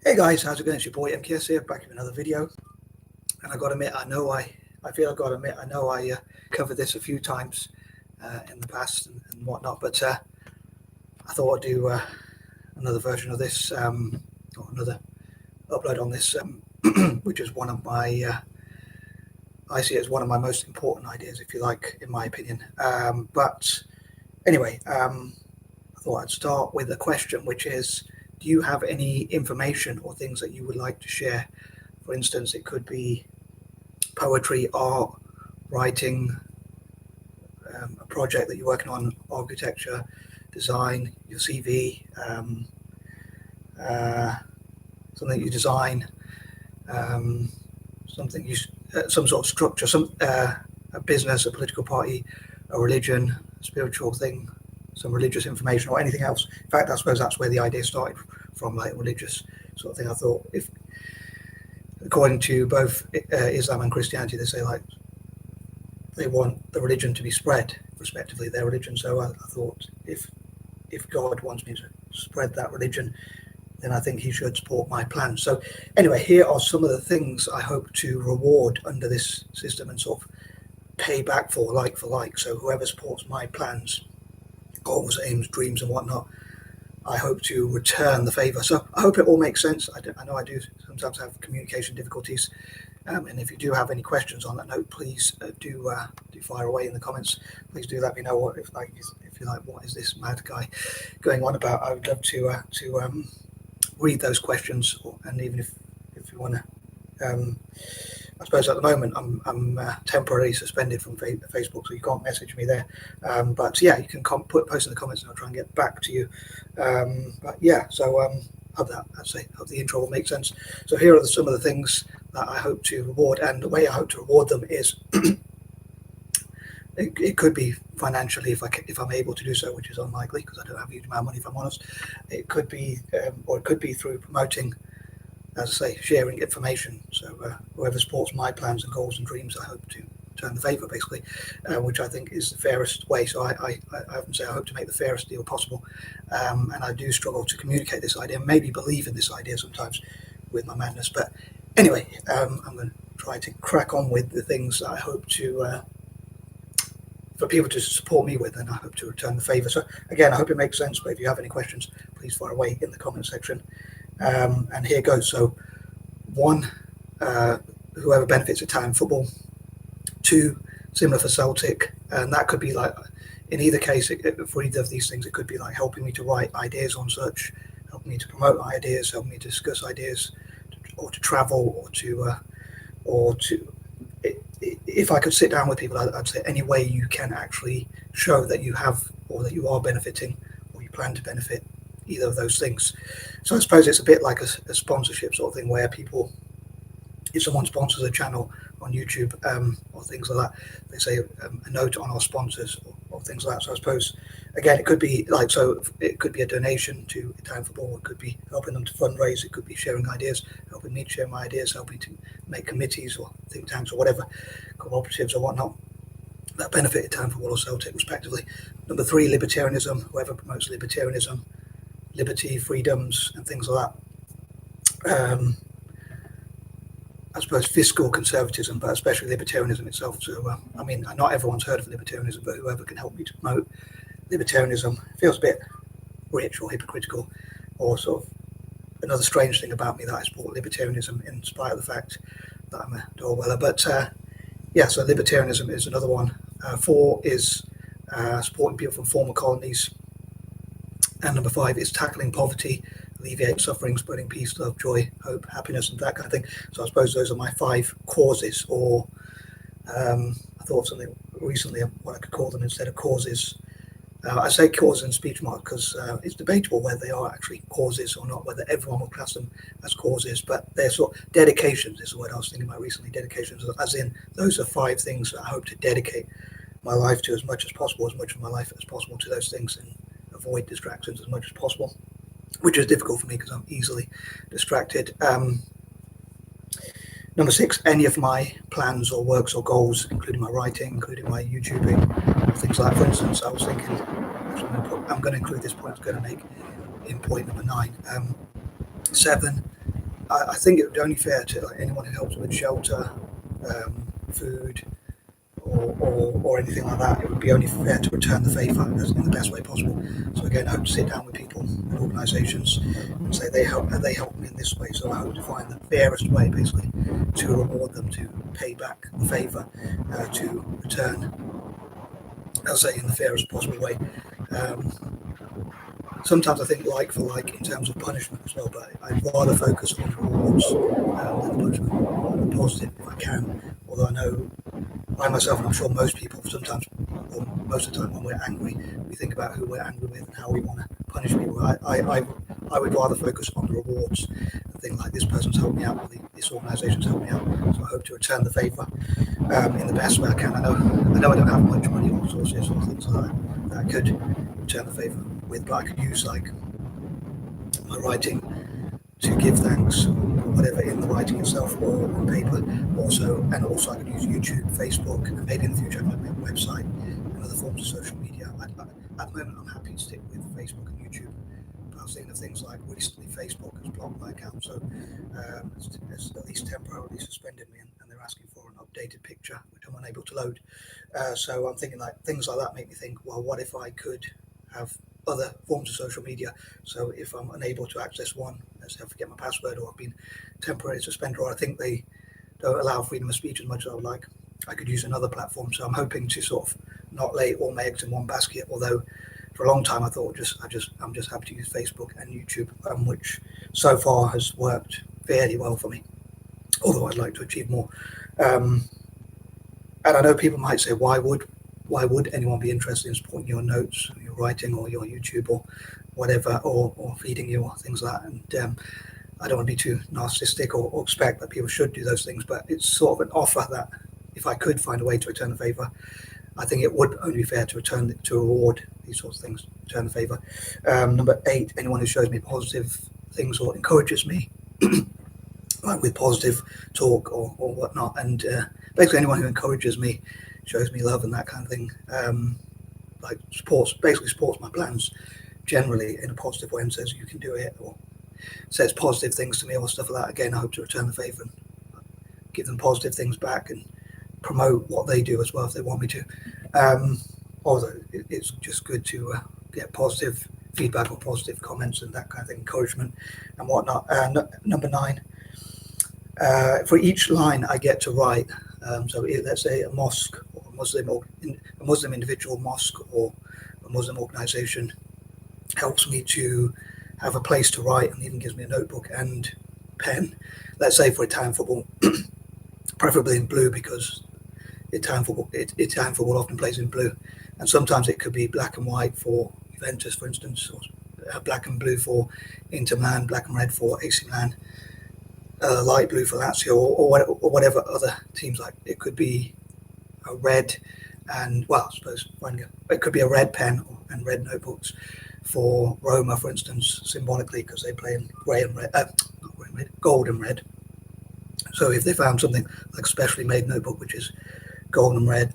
Hey guys, how's it going? It's your boy M.K.S here, back in another video. And I got to admit, I know I covered this a few times in the past and whatnot, but I thought I'd do another version of this, or another upload on this, which is one of my, I see it as one of my most important ideas, if you like, in my opinion. But anyway, I thought I'd start with a question, which is, do you have any information or things that you would like to share? For instance, it could be poetry, art, writing, a project that you're working on, architecture, design, your CV, something you design, something you, some sort of structure, a business, a political party, a religion, a spiritual thing, some religious information, or anything else. In fact, I suppose that's where the idea started from, like religious sort of thing. I thought, if according to both Islam and Christianity, they say like they want the religion to be spread, respectively, their religion. So I thought, if God wants me to spread that religion, then I think he should support my plan. So anyway, here are some of the things I hope to reward under this system and sort of pay back for like. So whoever supports my plans, goals, aims, dreams and whatnot, I hope to return the favor. So I hope it all makes sense. I know I do sometimes have communication difficulties, and if you do have any questions on that note, please do fire away in the comments. Please do let me know if you're like, what is this mad guy going on about? I would love to read those questions, and even if you want to, I suppose at the moment I'm temporarily suspended from Facebook, so you can't message me there. But yeah, you can post in the comments, and I'll try and get back to you. But yeah, so hope the intro will make sense. So here are some of the things that I hope to reward, and the way I hope to reward them is it could be financially if I'm able to do so, which is unlikely because I don't have a huge amount of money, if I'm honest. It could be, or it could be through promoting, as I say, sharing information. So whoever supports my plans and goals and dreams, I hope to return the favor, basically, which I think is the fairest way. So I often say I hope to make the fairest deal possible, and I do struggle to communicate this idea, maybe believe in this idea sometimes with my madness. But anyway, I'm going to try to crack on with the things that I hope to for people to support me with, and I hope to return the favor. So again, I hope it makes sense, but if you have any questions, please fire away in the comment section. And here goes. So 1, whoever benefits Italian football. 2, similar for Celtic, and that could be like, in either case, for either of these things, it could be like helping me to write ideas on search, helping me to promote ideas, helping me to discuss ideas, or to travel, or to if I could sit down with people, I'd say any way you can actually show that you have, or that you are benefiting, or you plan to benefit either of those things. So I suppose it's a bit like a sponsorship sort of thing, where people, if someone sponsors a channel on YouTube or things like that, they say a note on our sponsors or things like that. So I suppose, again, it could be like, so it could be a donation to Italian football, it could be helping them to fundraise, it could be sharing ideas, helping me to share my ideas, helping to make committees or think tanks or whatever, cooperatives or whatnot, that benefit Italian football or Celtic, respectively. Number 3, libertarianism, whoever promotes libertarianism, liberty, freedoms and things like that. I suppose fiscal conservatism, but especially libertarianism itself. So, I mean, not everyone's heard of libertarianism, but whoever can help me to promote libertarianism feels a bit rich or hypocritical, or sort of another strange thing about me that I support libertarianism in spite of the fact that I'm a Orweller. But yeah, so libertarianism is another one. 4 is supporting people from former colonies. And number 5 is tackling poverty, alleviate suffering, spreading peace, love, joy, hope, happiness, and that kind of thing. So I suppose those are my 5 causes, or I thought of something recently, what I could call them instead of causes. I say causes in speech marks because it's debatable whether they are actually causes or not, whether everyone will class them as causes, but they're sort of dedications is the word I was thinking about recently. Dedications, as in those are 5 things that I hope to dedicate my life to as much as possible, as much of my life as possible to those things, and avoid distractions as much as possible, which is difficult for me because I'm easily distracted. Number 6, any of my plans or works or goals, including my writing, including my YouTubing, things like, for instance, I was thinking, I'm going to include this point I was going to make in point number 9. 7, I think it would be only fair to anyone who helps with shelter, food, or anything like that. It would be only fair to return the favour in the best way possible. So again, I hope to sit down with people and organisations and say they help me in this way. So I hope to find the fairest way, basically, to reward them, to pay back the favour, to return, I'll say, in the fairest possible way. Sometimes I think like for like in terms of punishment as well, but I'd rather focus on rewards than punishment, positive if I can. Although I know I myself, and I'm sure most people, sometimes, or most of the time, when we're angry, we think about who we're angry with and how we want to punish people. I would rather focus on the rewards and think like this person's helped me out, or this organisation's helped me out. So I hope to return the favour in the best way I can. I know I don't have much money or resources or things like that I could return the favour with, but I could use like my writing to give thanks, or whatever, in the writing itself or on paper. Also I could use YouTube, Facebook, and maybe in the future I might make a website and other forms of social media. At the moment, I'm happy to stick with Facebook and YouTube. But I was thinking of things like recently Facebook has blocked my account, so it's at least temporarily suspended me, and they're asking for an updated picture, which I'm unable to load. So I'm thinking like things like that make me think, well, what if I could have other forms of social media? So if I'm unable to access one, let's say I forget my password, or I've been temporarily suspended, or I think they don't allow freedom of speech as much as I would like, I could use another platform. So I'm hoping to sort of not lay all my eggs in one basket, although for a long time I thought I'm just happy to use Facebook and YouTube, which so far has worked fairly well for me, although I'd like to achieve more. And I know people might say, why would anyone be interested in supporting your notes, your writing, or your YouTube, or whatever, or feeding you, or things like that? And I don't want to be too narcissistic or expect that people should do those things, but it's sort of an offer that if I could find a way to return the favour, I think it would only be fair to reward these sorts of things, return the favour. Number 8, anyone who shows me positive things or encourages me, like with positive talk or whatnot, and basically anyone who encourages me, shows me love and that kind of thing, like supports my plans generally in a positive way and says you can do it, or says positive things to me or stuff like that. Again, I hope to return the favour and give them positive things back and promote what they do as well if they want me to. Although it's just good to get positive feedback or positive comments and that kind of thing, encouragement and whatnot. Number 9, for each line I get to write, so let's say a mosque or a Muslim individual mosque or a Muslim organisation helps me to have a place to write and even gives me a notebook and pen. Let's say for Italian football, preferably in blue, because Italian football often plays in blue, and sometimes it could be black and white for Juventus, for instance, or black and blue for Inter Milan, black and red for AC Milan, light blue for Lazio, or whatever other teams like. It could be a red and, well, I suppose it could be a red pen and red notebooks for Roma, for instance, symbolically, because they play in grey and red, not grey and red, gold and red. So if they found something like a specially made notebook which is gold and red,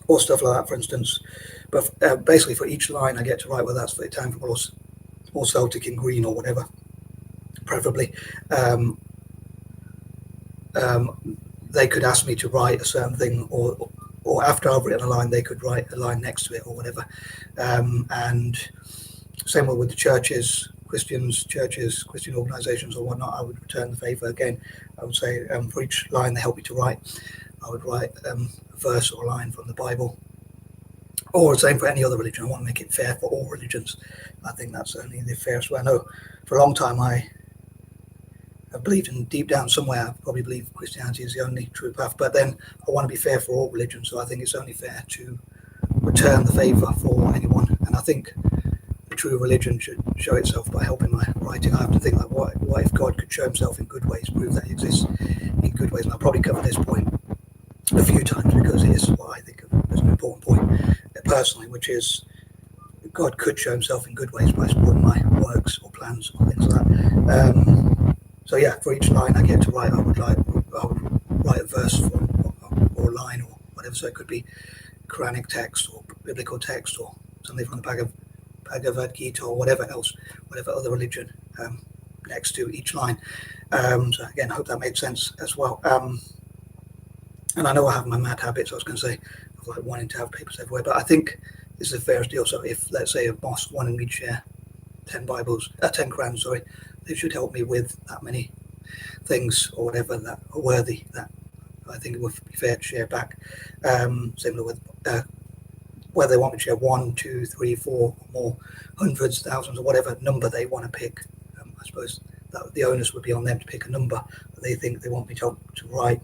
or stuff like that, for instance. But basically, for each line I get to write, whether that's for Italian football or Celtic in green or whatever, preferably, they could ask me to write a certain thing, or after I've written a line, they could write a line next to it or whatever. And same with the churches, Christian organisations or whatnot. I would return the favour again. I would say for each line they help me to write, I would write a verse or a line from the Bible. Or the same for any other religion. I want to make it fair for all religions. I think that's only the fairest way. I know for a long time I believed, in deep down somewhere, I probably believe Christianity is the only true path. But then I want to be fair for all religions. So I think it's only fair to return the favour for anyone. And I think the true religion should show itself by helping my writing. I have to think like, what if God could show himself in good ways, prove that he exists in good ways? And I'll probably cover this point a few times because it is what I think of as an important point personally, which is God could show himself in good ways by supporting my works or plans or things like that. So yeah, for each line I get to write, I would write a verse or a line or whatever. So it could be Quranic text or biblical text or something from the Bhagavad Gita or whatever else, whatever other religion next to each line. So again, I hope that made sense as well. And I know I have my mad habits, I was going to say, of like wanting to have papers everywhere, but I think this is a fair deal. So if, let's say, a mosque wanted me to share 10 Qurans, sorry, they should help me with that many things or whatever that are worthy, that I think it would be fair to share back. Similar with whether they want me to share 1, 2, 3, 4, or more, hundreds, thousands, or whatever number they want to pick. I suppose that the onus would be on them to pick a number that they think they want me to write.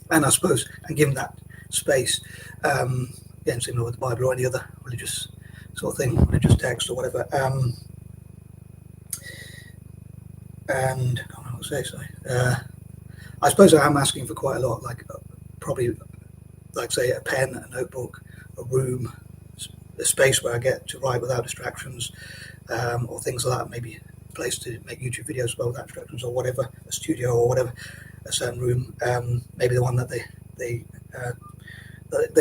And I suppose, and give them that space, again, similar with the Bible or any other religious sort of thing, religious text or whatever. And I can't remember what to say, sorry. I suppose I am asking for quite a lot, like probably, like say, a pen, a notebook, a room, a space where I get to write without distractions, or things like that, maybe a place to make YouTube videos as well without distractions or whatever, a studio or whatever, a certain room, maybe the one that they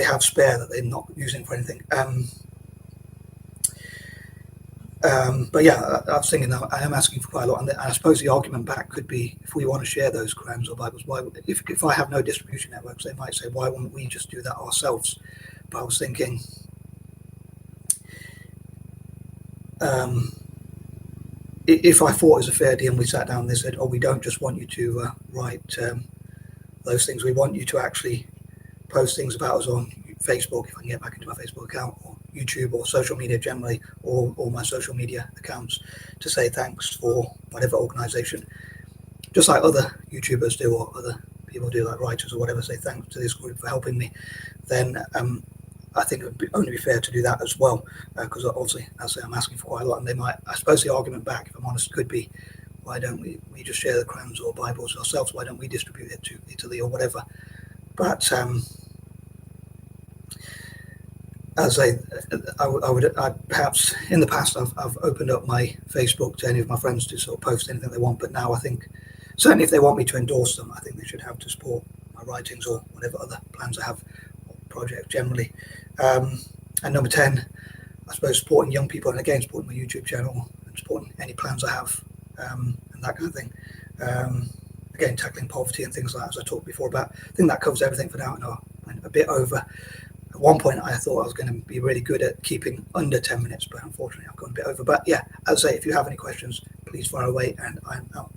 have spare that they're not using for anything. But yeah, I was thinking that I am asking for quite a lot, and I suppose the argument back could be, if we want to share those Qurans or Bibles, why, if I have no distribution networks, they might say, why wouldn't we just do that ourselves? But I was thinking, if I thought it was a fair deal and we sat down and they said, oh, we don't just want you to write those things, we want you to actually post things about us on Facebook, if I can get back into my Facebook account, or YouTube, or social media generally, or all my social media accounts, to say thanks for whatever organization, just like other YouTubers do or other people do, like writers or whatever, say thanks to this group for helping me, then I think it would only be fair to do that as well, because obviously, as I say, I'm asking for quite a lot, and they might, I suppose the argument back, if I'm honest, could be, why don't we just share the Qurans or Bibles ourselves? Why don't we distribute it to Italy or whatever? But as I would perhaps in the past I've opened up my Facebook to any of my friends to sort of post anything they want, but now I think certainly if they want me to endorse them, I think they should have to support my writings or whatever other plans I have, or projects generally. And number 10, I suppose supporting young people, and again supporting my YouTube channel and supporting any plans I have, and that kind of thing. Again, tackling poverty and things like that, as I talked before about. I think that covers everything for now. And I went a bit over. At one point, I thought I was going to be really good at keeping under 10 minutes, but unfortunately, I've gone a bit over. But yeah, as I say, if you have any questions, please fire away, and I'm out.